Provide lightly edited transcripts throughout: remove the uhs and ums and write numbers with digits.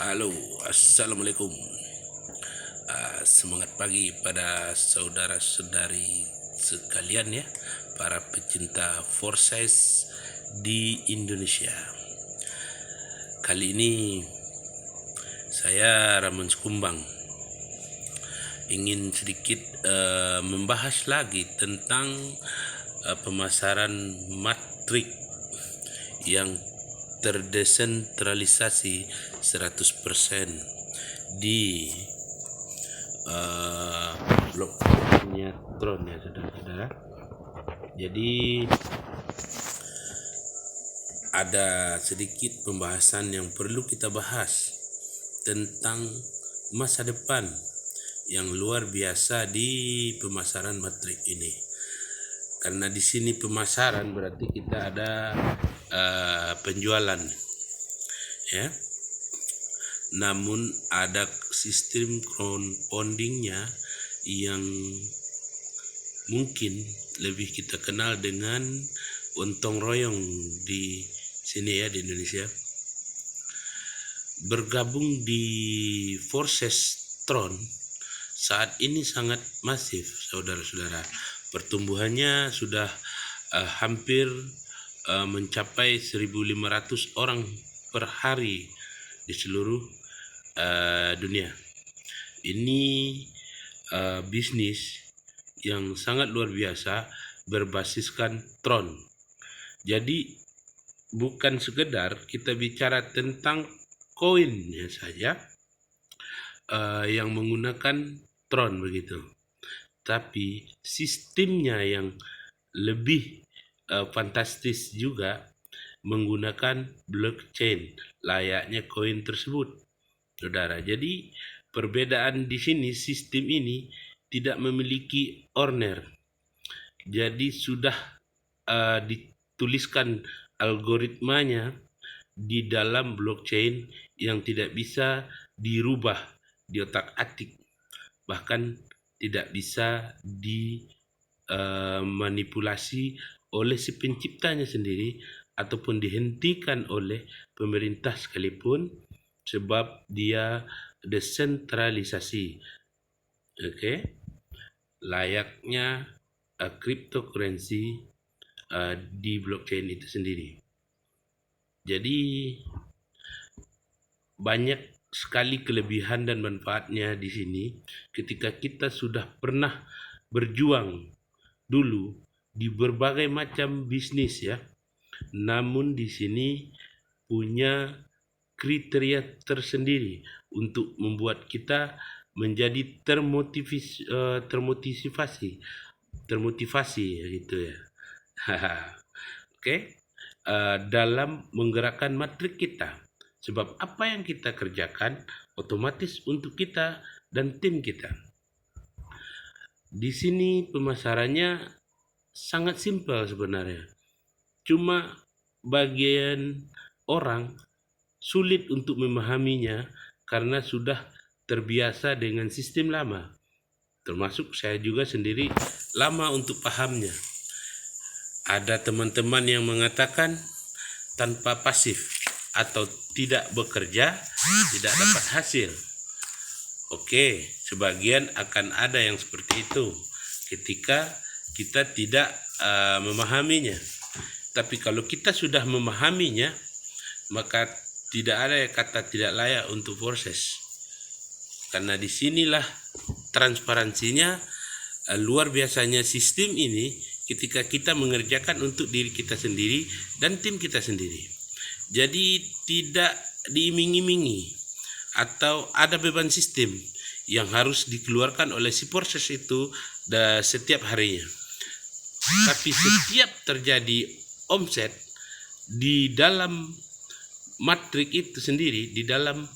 Halo, assalamualaikum. Semangat pagi pada saudara-saudari sekalian ya, para pecinta Forsyth di Indonesia. Kali ini saya Ramon Sekumbang ingin sedikit membahas lagi tentang pemasaran matrik yang terdesentralisasi 100% di blockchain-nya Tron ya saudara-saudara. Jadi ada sedikit pembahasan yang perlu kita bahas tentang masa depan yang luar biasa di pemasaran matrik ini. Karena di sini pemasaran berarti kita ada penjualan ya. Namun ada sistem crowdfundingnya yang mungkin lebih kita kenal dengan gotong royong di sini ya di Indonesia. Bergabung di Forsyth Tron saat ini sangat masif saudara-saudara. Pertumbuhannya sudah hampir mencapai 1.500 orang per hari di seluruh dunia. Ini bisnis yang sangat luar biasa berbasiskan Tron. Jadi bukan sekedar kita bicara tentang koinnya saja yang menggunakan Tron begitu, tapi sistemnya yang lebih fantastis juga menggunakan blockchain layaknya koin tersebut, saudara. Jadi perbedaan di sini, sistem ini tidak memiliki owner. Jadi sudah dituliskan algoritmanya di dalam blockchain yang tidak bisa dirubah, diotak-atik, bahkan tidak bisa dimanipulasi oleh si penciptanya sendiri ataupun dihentikan oleh pemerintah sekalipun, sebab dia desentralisasi. Layaknya cryptocurrency di blockchain itu sendiri. Jadi banyak sekali kelebihan dan manfaatnya di sini ketika kita sudah pernah berjuang dulu di berbagai macam bisnis ya. Namun di sini punya kriteria tersendiri untuk membuat kita menjadi termotivasi gitu ya. Dalam menggerakkan matrik kita, sebab apa yang kita kerjakan otomatis untuk kita dan tim kita. Di sini pemasarannya sangat simpel sebenarnya. Cuma bagian orang sulit untuk memahaminya karena sudah terbiasa dengan sistem lama. Termasuk saya juga sendiri lama untuk pahamnya. Ada teman-teman yang mengatakan tanpa pasif atau tidak bekerja tidak dapat hasil. Sebagian akan ada yang seperti itu ketika kita tidak memahaminya. Tapi kalau kita sudah memahaminya, maka tidak ada kata tidak layak untuk proses. Karena disinilah transparansinya luar biasanya sistem ini ketika kita mengerjakan untuk diri kita sendiri dan tim kita sendiri. Jadi tidak diiming-imingi atau ada beban sistem yang harus dikeluarkan oleh si proses itu setiap harinya. Tapi setiap terjadi omset di dalam matrik itu sendiri, di dalam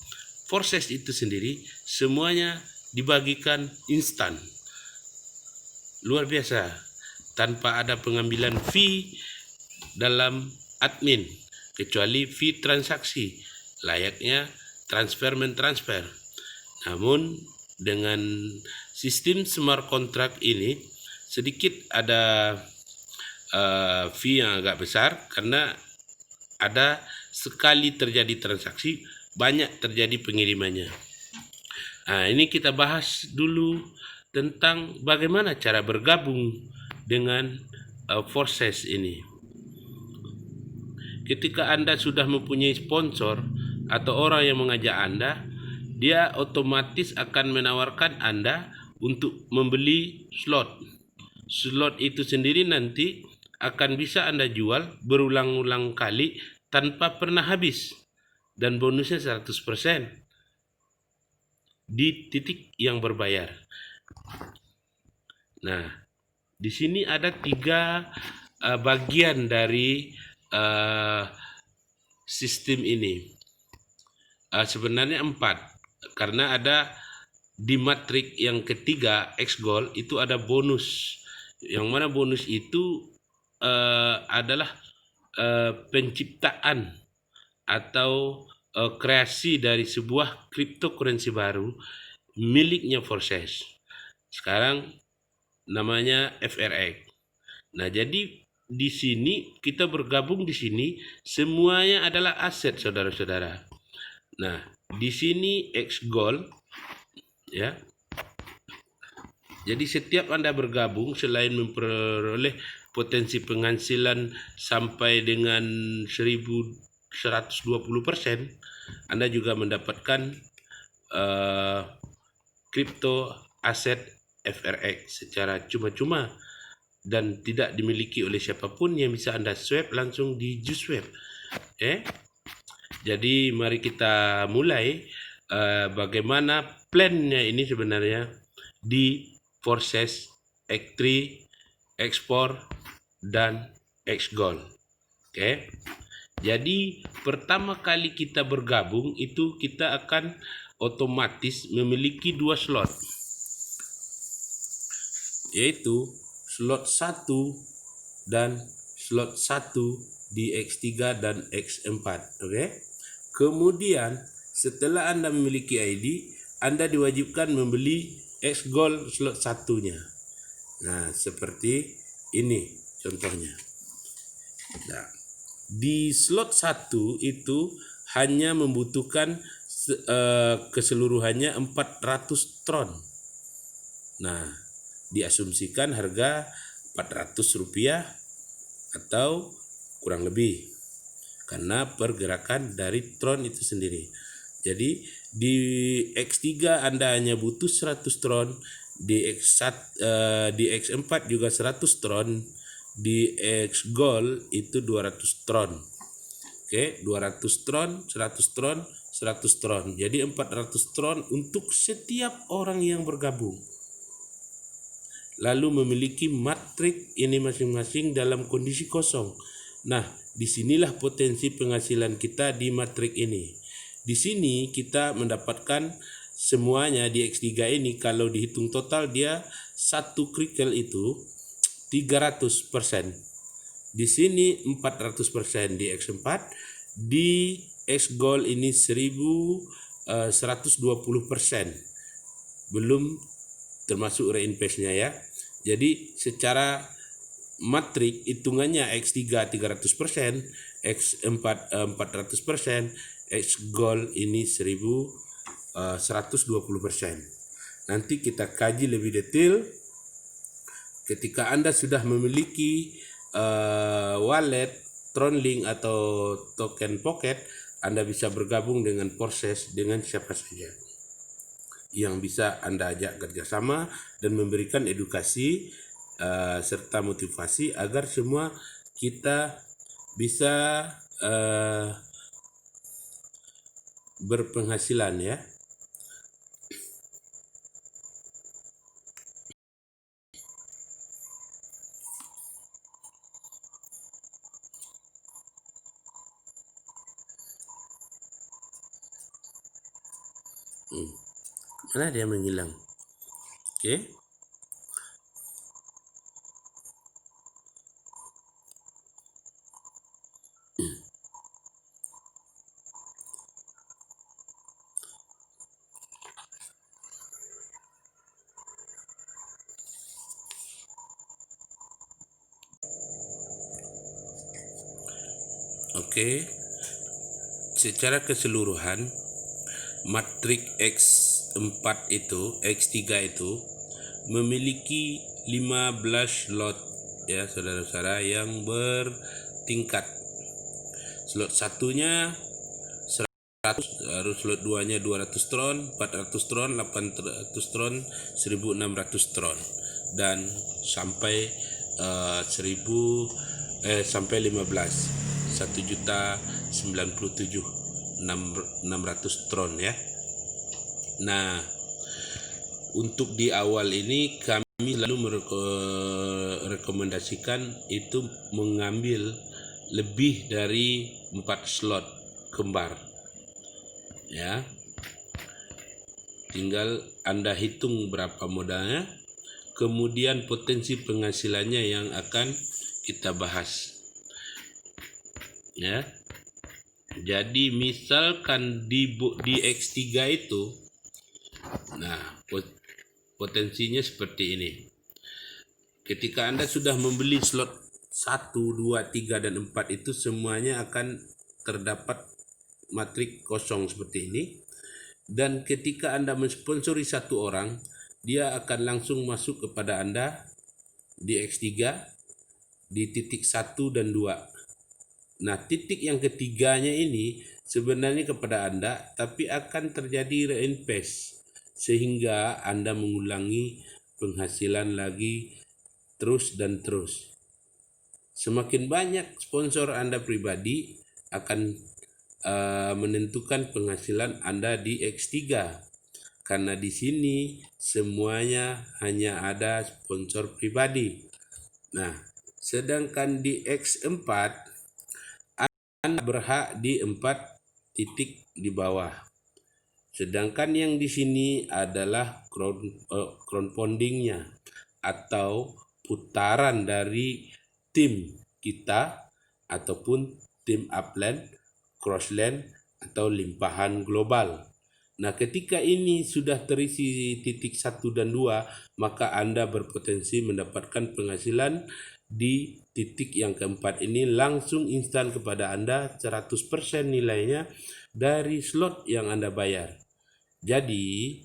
proses itu sendiri, semuanya dibagikan instan. Luar biasa, tanpa ada pengambilan fee dalam admin, kecuali fee transaksi, layaknya transfer mentransfer. Namun dengan sistem smart contract ini sedikit ada fee yang agak besar karena ada sekali terjadi transaksi banyak terjadi pengirimannya. Nah, ini kita bahas dulu tentang bagaimana cara bergabung dengan Forces ini. Ketika Anda sudah mempunyai sponsor atau orang yang mengajak Anda, dia otomatis akan menawarkan Anda untuk membeli slot. Slot itu sendiri nanti akan bisa Anda jual berulang-ulang kali tanpa pernah habis, dan bonusnya 100% di titik yang berbayar. Nah, di sini ada 3 bagian dari sistem ini. Sebenarnya 4, karena ada di matrik yang ketiga X Gold itu ada bonus, yang mana bonus itu adalah penciptaan atau kreasi dari sebuah cryptocurrency baru miliknya Forces. Sekarang namanya FRX. Nah, jadi di sini kita bergabung, di sini semuanya adalah aset, saudara-saudara. Nah, di sini X Gold ya. Jadi setiap Anda bergabung, selain memperoleh potensi penghasilan sampai dengan 1120%, Anda juga mendapatkan kripto aset FRX secara cuma-cuma dan tidak dimiliki oleh siapapun, yang bisa Anda swap langsung di JuiceSwap. Jadi mari kita mulai bagaimana plannya ini sebenarnya di Forces, X3, Export, dan X Gold. Jadi pertama kali kita bergabung itu kita akan otomatis memiliki 2 slot, yaitu slot 1 dan slot 1 di X3 dan X4. Kemudian setelah Anda memiliki ID, Anda diwajibkan membeli X Gold slot 1-nya. Nah, seperti ini contohnya. Nah, di slot 1 itu hanya membutuhkan keseluruhannya 400 tron. Nah, diasumsikan harga Rp400 atau kurang lebih, karena pergerakan dari tron itu sendiri. Jadi di X3 Anda hanya butuh 100 tron, di X4 juga 100 tron, di X Gold itu 200 tron. 200 tron, 100 tron, 100 tron. Jadi 400 tron untuk setiap orang yang bergabung. Lalu memiliki matrik ini masing-masing dalam kondisi kosong. Nah, disinilah potensi penghasilan kita di matrik ini. Di sini kita mendapatkan semuanya di X3 ini, kalau dihitung total dia satu krikel itu 300%. Di sini 400% di X4, di X Gold ini 1120%. Belum termasuk reinvestnya ya. Jadi secara matrik hitungannya X3 300%, X4 400%, X Gold ini 1120%. Nanti kita kaji lebih detail. Ketika Anda sudah memiliki wallet, Tronlink atau token Pocket, Anda bisa bergabung dengan Forces dengan siapa saja yang bisa Anda ajak kerjasama dan memberikan edukasi serta motivasi agar semua kita bisa berpenghasilan ya. Mana dia menghilang? Secara keseluruhan matrik X4 itu, X3 itu memiliki 15 slot ya saudara-saudara yang bertingkat. Slot satunya 100, harus slot 2-nya 200 tron, 400 tron, 800 tron, 1600 tron dan sampai 15 1.097.600 tron ya. Nah, untuk di awal ini kami lalu merekomendasikan itu mengambil lebih dari 4 slot kembar ya. Tinggal Anda hitung berapa modalnya, kemudian potensi penghasilannya yang akan kita bahas ya. Jadi misalkan di X3 itu, nah potensinya seperti ini. Ketika Anda sudah membeli slot 1, 2, 3, dan 4 itu semuanya akan terdapat matrik kosong seperti ini. Dan ketika Anda mensponsori satu orang, dia akan langsung masuk kepada Anda di X3 di titik 1 dan 2. Nah, titik yang ketiganya ini sebenarnya kepada Anda, tapi akan terjadi reinvest sehingga Anda mengulangi penghasilan lagi terus dan terus. Semakin banyak sponsor Anda pribadi akan menentukan penghasilan Anda di X3, karena di sini semuanya hanya ada sponsor pribadi. Nah, sedangkan di X4 Anda berhak di 4 titik di bawah. Sedangkan yang di sini adalah crowdfundingnya atau putaran dari tim kita ataupun tim upland, crossland atau limpahan global. Nah, ketika ini sudah terisi titik 1 dan 2, maka Anda berpotensi mendapatkan penghasilan di titik yang keempat ini langsung instan kepada Anda 100% nilainya dari slot yang Anda bayar. Jadi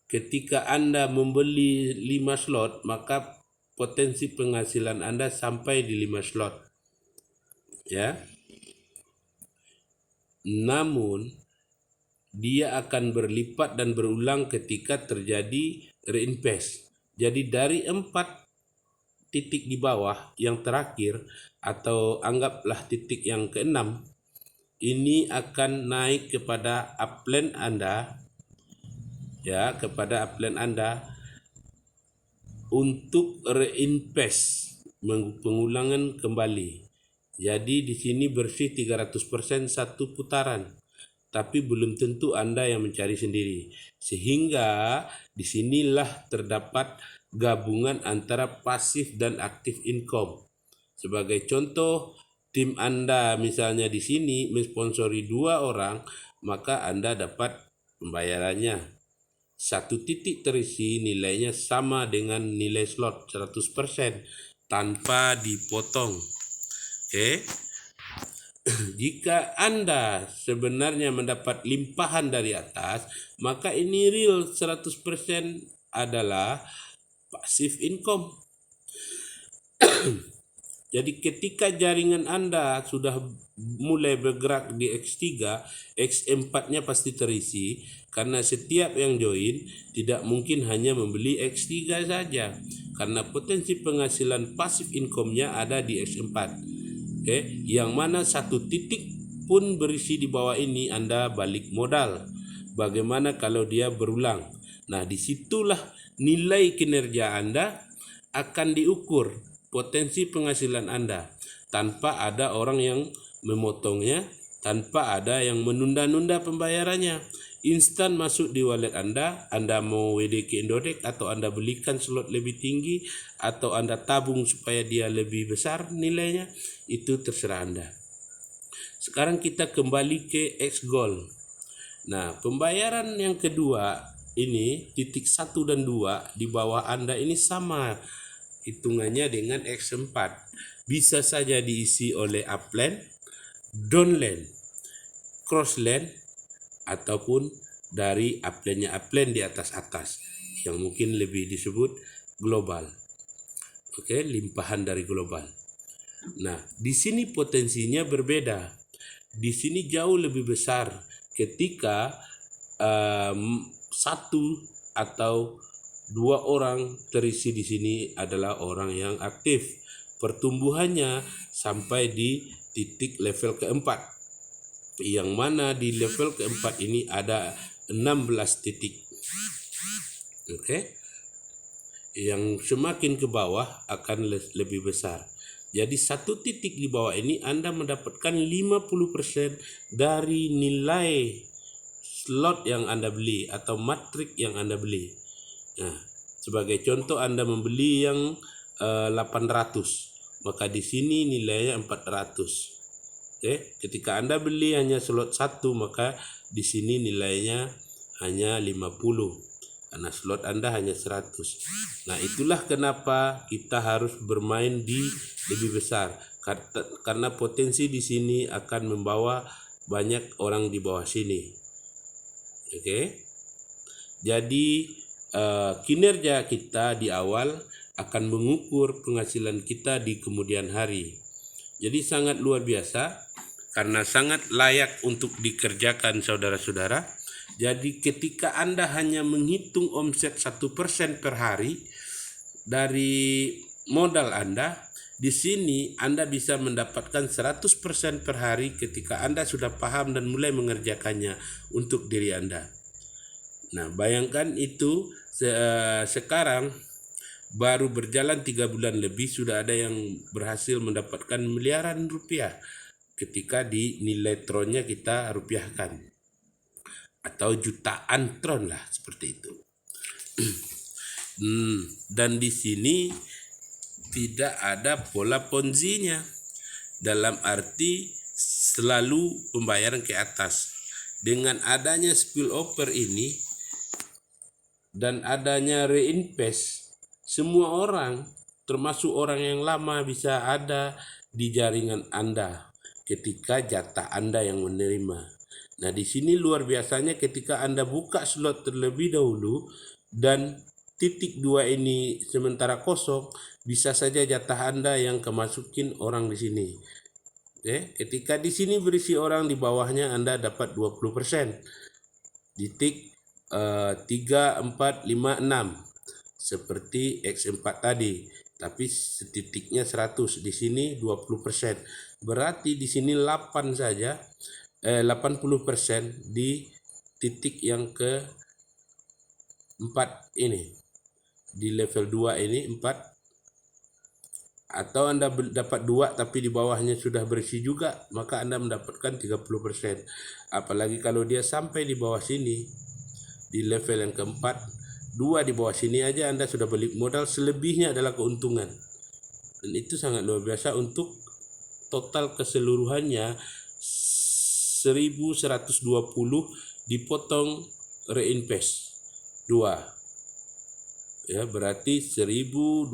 ketika Anda membeli 5 slot, maka potensi penghasilan Anda sampai di 5 slot ya. Namun dia akan berlipat dan berulang ketika terjadi reinvest. Jadi dari 4 titik di bawah yang terakhir, atau anggaplah titik yang ke-6, ini akan naik kepada upland Anda ya, kepada upland Anda untuk reinvest, pengulangan kembali. Jadi di sini bersih 300% satu putaran, tapi belum tentu Anda yang mencari sendiri. Sehingga disinilah terdapat gabungan antara pasif dan aktif income. Sebagai contoh, tim Anda misalnya di sini mensponsori 2 orang, maka Anda dapat pembayarannya 1 titik terisi nilainya sama dengan nilai slot 100% tanpa dipotong. Oke. Jika Anda sebenarnya mendapat limpahan dari atas, maka ini real 100% adalah passive income. Jadi ketika jaringan Anda sudah mulai bergerak di X3, X4-nya pasti terisi, karena setiap yang join tidak mungkin hanya membeli X3 saja, karena potensi penghasilan pasif income-nya ada di X4. Oke, yang mana 1 titik pun berisi di bawah ini Anda balik modal. Bagaimana kalau dia berulang? Nah, disitulah nilai kinerja Anda akan diukur, potensi penghasilan Anda, tanpa ada orang yang memotongnya, tanpa ada yang menunda-nunda pembayarannya. Instan masuk di wallet Anda mau WD ke Indodex, atau Anda belikan slot lebih tinggi, atau Anda tabung supaya dia lebih besar nilainya, itu terserah Anda. Sekarang kita kembali ke X Gold. Nah, pembayaran yang kedua ini titik 1 dan 2 di bawah Anda ini sama hitungannya dengan X4. Bisa saja diisi oleh upland, downland, crossland, ataupun dari upline di atas yang mungkin lebih disebut global. Oke, limpahan dari global. Nah, di sini potensinya berbeda. Di sini jauh lebih besar ketika satu atau dua orang terisi di sini adalah orang yang aktif. Pertumbuhannya sampai di titik level keempat, yang mana di level keempat ini ada 16 titik. Oke. Yang semakin ke bawah akan lebih besar. Jadi satu titik di bawah ini Anda mendapatkan 50% dari nilai slot yang Anda beli atau matrik yang Anda beli. Nah, sebagai contoh Anda membeli yang 800, maka di sini nilainya 400. Oke, ketika Anda beli hanya slot 1, maka di sini nilainya hanya 50. Karena slot Anda hanya 100. Nah, itulah kenapa kita harus bermain di lebih besar. Karena potensi di sini akan membawa banyak orang di bawah sini. Oke. Jadi kinerja kita di awal akan mengukur penghasilan kita di kemudian hari. Jadi sangat luar biasa karena sangat layak untuk dikerjakan saudara-saudara. Jadi ketika Anda hanya menghitung omset 1% per hari dari modal Anda, di sini Anda bisa mendapatkan 100% per hari ketika Anda sudah paham dan mulai mengerjakannya untuk diri Anda. Nah, bayangkan itu sekarang baru berjalan 3 bulan lebih sudah ada yang berhasil mendapatkan miliaran rupiah ketika di nilai tronnya kita rupiahkan. Atau jutaan tron lah seperti itu. Dan di sini tidak ada pola ponzi-nya, dalam arti selalu pembayaran ke atas. Dengan adanya spillover ini dan adanya reinvest, semua orang termasuk orang yang lama bisa ada di jaringan Anda ketika jatah Anda yang menerima. Nah, di sini luar biasanya ketika Anda buka slot terlebih dahulu dan titik 2 ini sementara kosong, bisa saja jatah Anda yang kemasukin orang di sini. Oke, ketika di sini berisi orang, di bawahnya Anda dapat 20%. Titik 3, 4, 5, 6 seperti X4 tadi, tapi setitiknya 100, di sini 20%. Berarti di sini 8 saja 80% di titik yang ke 4 ini, di level 2 ini 4, atau Anda dapat 2 tapi di bawahnya sudah bersih juga, maka Anda mendapatkan 30%. Apalagi kalau dia sampai di bawah sini di level yang keempat, 2 di bawah sini aja Anda sudah balik modal, selebihnya adalah keuntungan. Dan itu sangat luar biasa. Untuk total keseluruhannya 1120 dipotong reinvest 2, ya, berarti 1020%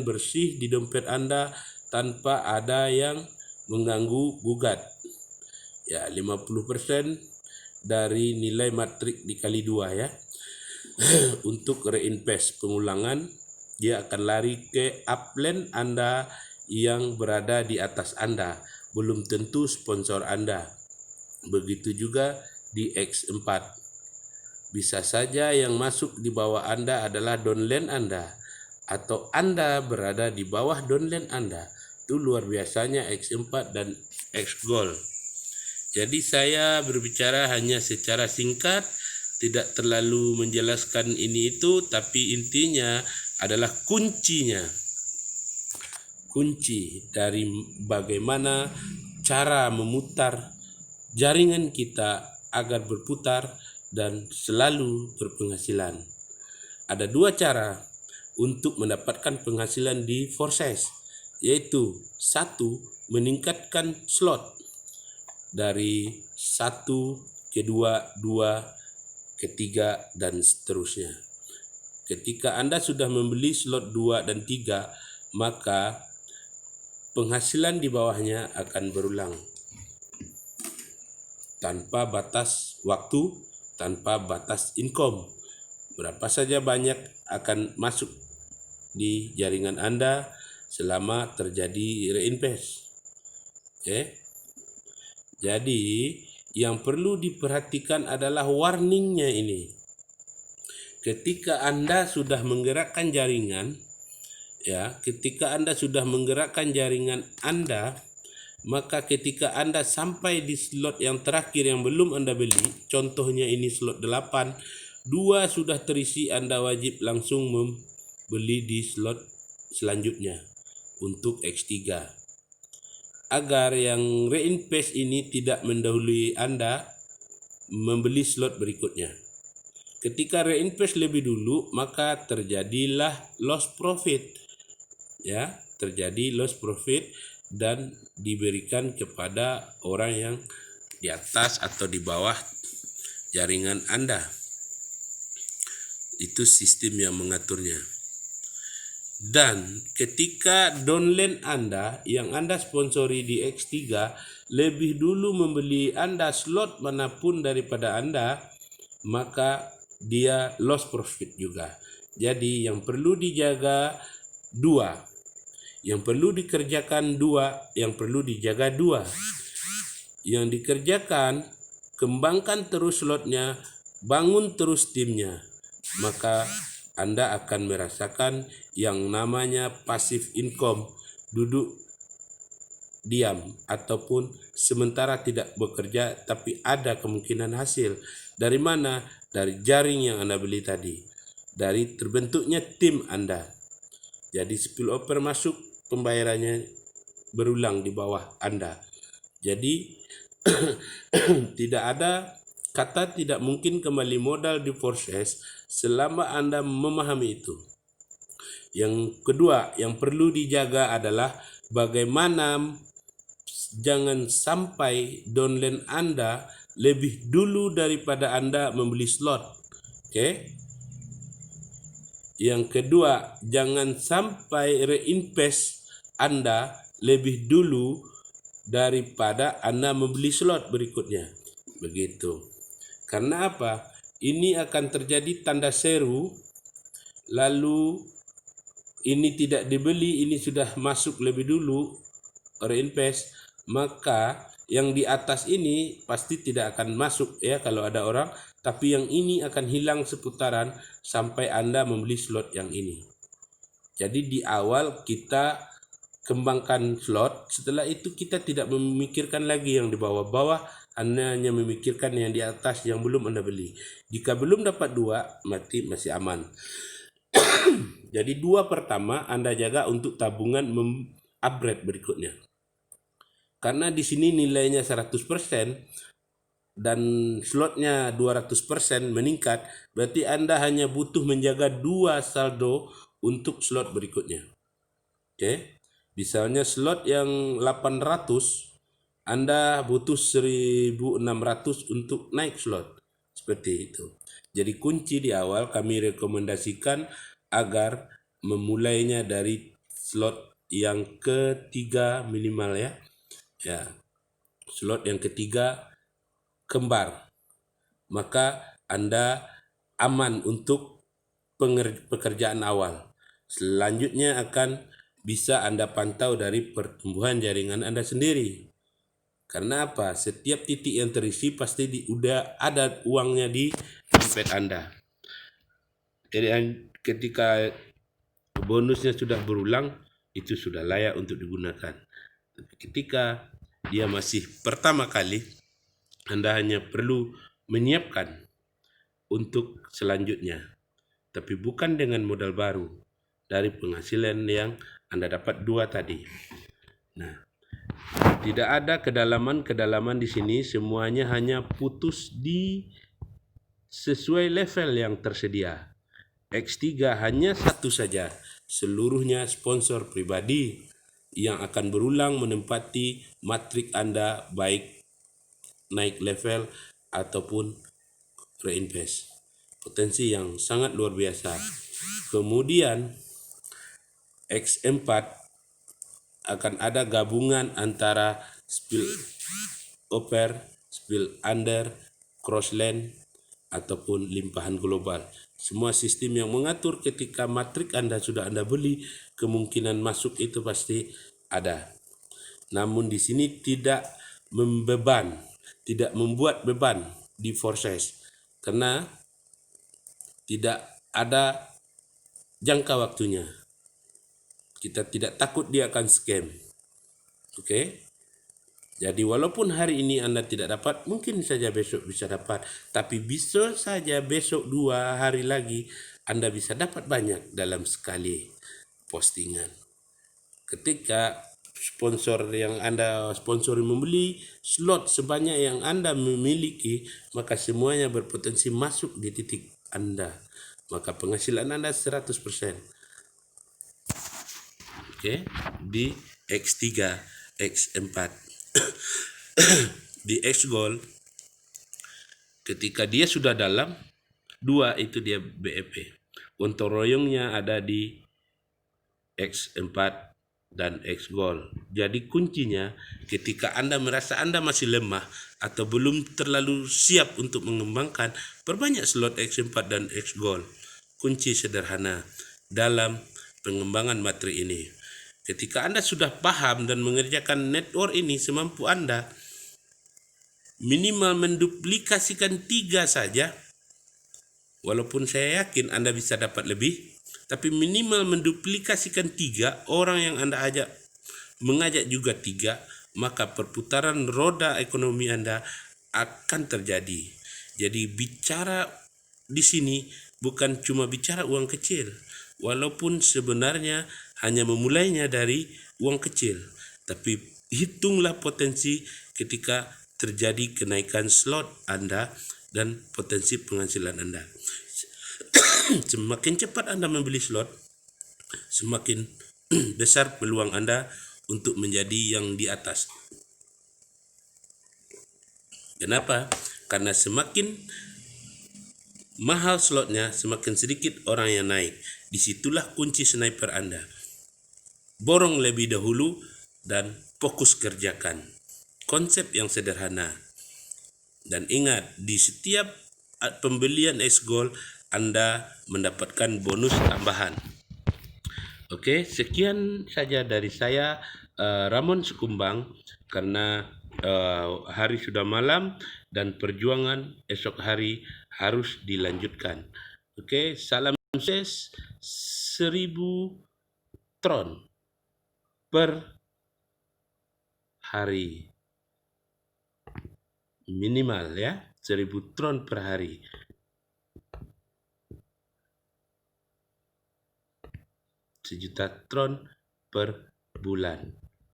bersih di dompet Anda tanpa ada yang mengganggu gugat. Ya, 50% dari nilai matrik dikali 2 ya. Untuk reinvest pengulangan, dia akan lari ke upline Anda yang berada di atas Anda, belum tentu sponsor Anda. Begitu juga di X4. Bisa saja yang masuk di bawah Anda adalah downline Anda, atau Anda berada di bawah downline Anda. Itu luar biasanya X4 dan X-Gold. Jadi saya berbicara hanya secara singkat, tidak terlalu menjelaskan ini itu, tapi intinya adalah kunci dari bagaimana cara memutar jaringan kita agar berputar dan selalu berpenghasilan. Ada 2 cara untuk mendapatkan penghasilan di Forces, yaitu 1, meningkatkan slot dari 1 ke 2, 2 ke 3 dan seterusnya. Ketika Anda sudah membeli slot 2 dan 3, maka penghasilan di bawahnya akan berulang tanpa batas waktu tanpa batas income. Berapa saja banyak akan masuk di jaringan Anda selama terjadi reinvest. Oke. Jadi yang perlu diperhatikan adalah warningnya ini. Ketika Anda sudah menggerakkan jaringan, ketika Anda sudah menggerakkan jaringan Anda, maka ketika Anda sampai di slot yang terakhir yang belum Anda beli, contohnya ini slot 8, 2 sudah terisi, Anda wajib langsung membeli di slot selanjutnya untuk X3. Agar yang reinvest ini tidak mendahului Anda membeli slot berikutnya. Ketika reinvest lebih dulu, maka terjadilah loss profit. Terjadi loss profit dan diberikan kepada orang yang di atas atau di bawah jaringan Anda. Itu sistem yang mengaturnya. Dan ketika downline Anda yang Anda sponsori di X3 lebih dulu membeli Anda slot manapun daripada Anda, maka dia loss profit juga. Jadi yang perlu dijaga 2. Yang perlu dikerjakan 2, yang perlu dijaga 2. Yang dikerjakan, kembangkan terus slotnya, bangun terus timnya. Maka Anda akan merasakan yang namanya passive income, duduk diam ataupun sementara tidak bekerja tapi ada kemungkinan hasil. Dari mana? Dari jaring yang Anda beli tadi, dari terbentuknya tim Anda. Jadi spillover masuk, pembayarannya berulang di bawah Anda. Jadi tidak ada kata tidak mungkin kembali modal di proses selama Anda memahami itu. Yang kedua yang perlu dijaga adalah bagaimana jangan sampai downline Anda lebih dulu daripada Anda membeli slot. Oke. Yang kedua, jangan sampai reinvest Anda lebih dulu daripada Anda membeli slot berikutnya. Begitu. Karena apa? Ini akan terjadi tanda seru, lalu ini tidak dibeli, ini sudah masuk lebih dulu reinvest, maka yang di atas ini pasti tidak akan masuk kalau ada orang, tapi yang ini akan hilang seputaran sampai Anda membeli slot yang ini. Jadi di awal kita kembangkan slot, setelah itu kita tidak memikirkan lagi yang di bawah-bawah, Anda hanya memikirkan yang di atas yang belum Anda beli. Jika belum dapat 2, masih aman. Jadi 2 pertama Anda jaga untuk tabungan upgrade berikutnya. Karena di sini nilainya 100% dan slotnya 200% meningkat, berarti Anda hanya butuh menjaga 2 saldo untuk slot berikutnya. Oke. Misalnya slot yang 800, Anda butuh 1600 untuk naik slot. Seperti itu. Jadi kunci di awal kami rekomendasikan agar memulainya dari slot yang ketiga minimal ya. Slot yang ketiga kembar. Maka Anda aman untuk pekerjaan awal. Selanjutnya akan bisa Anda pantau dari pertumbuhan jaringan Anda sendiri. Karena apa? Setiap titik yang terisi pasti udah ada uangnya di dompet Anda. Jadi ketika bonusnya sudah berulang, itu sudah layak untuk digunakan. Tapi ketika dia masih pertama kali, Anda hanya perlu menyiapkan untuk selanjutnya. Tapi bukan dengan modal baru dari penghasilan yang Anda dapat 2 tadi. Nah, tidak ada kedalaman di sini, semuanya hanya putus di sesuai level yang tersedia. X3 hanya 1 saja, seluruhnya sponsor pribadi yang akan berulang menempati matrik Anda baik naik level ataupun reinvest. Potensi yang sangat luar biasa. Kemudian X4 akan ada gabungan antara spill over, spill under, crossland ataupun limpahan global. Semua sistem yang mengatur ketika matrik Anda sudah Anda beli, kemungkinan masuk itu pasti ada. Namun di sini tidak tidak membuat beban di proses, karena tidak ada jangka waktunya. Kita tidak takut dia akan scam. Oke. Jadi walaupun hari ini Anda tidak dapat, mungkin saja besok bisa dapat. Tapi bisa saja besok 2 hari lagi Anda bisa dapat banyak dalam sekali postingan. Ketika sponsor yang Anda sponsori membeli slot sebanyak yang Anda memiliki, maka semuanya berpotensi masuk di titik Anda. Maka penghasilan Anda 100%. Oke, di X3, X4. Di X Gold, ketika dia sudah dalam 2 itu dia BEP. Untung royongnya ada di X4 dan X Gold. Jadi kuncinya ketika Anda merasa Anda masih lemah atau belum terlalu siap untuk mengembangkan, perbanyak slot X4 dan X Gold. Kunci sederhana dalam pengembangan materi ini. Ketika Anda sudah paham dan mengerjakan network ini semampu Anda, minimal menduplikasikan 3 saja, walaupun saya yakin Anda bisa dapat lebih, tapi minimal menduplikasikan 3, orang yang Anda mengajak juga 3, maka perputaran roda ekonomi Anda akan terjadi. Jadi bicara di sini bukan cuma bicara uang kecil, walaupun sebenarnya hanya memulainya dari uang kecil, tapi hitunglah potensi ketika terjadi kenaikan slot Anda dan potensi penghasilan Anda. Semakin cepat Anda membeli slot, semakin besar peluang Anda untuk menjadi yang di atas. Kenapa? Karena semakin mahal slotnya, semakin sedikit orang yang naik. Disitulah kunci sniper Anda. Borong lebih dahulu dan fokus kerjakan. Konsep yang sederhana. Dan ingat, di setiap pembelian X Gold Anda mendapatkan bonus tambahan. Oke, sekian saja dari saya, Ramon Sukumbang, karena hari sudah malam dan perjuangan esok hari harus dilanjutkan. Oke, salam sukses 1000 tron per hari minimal ya, 1000 tron per hari. 1 juta tron per bulan.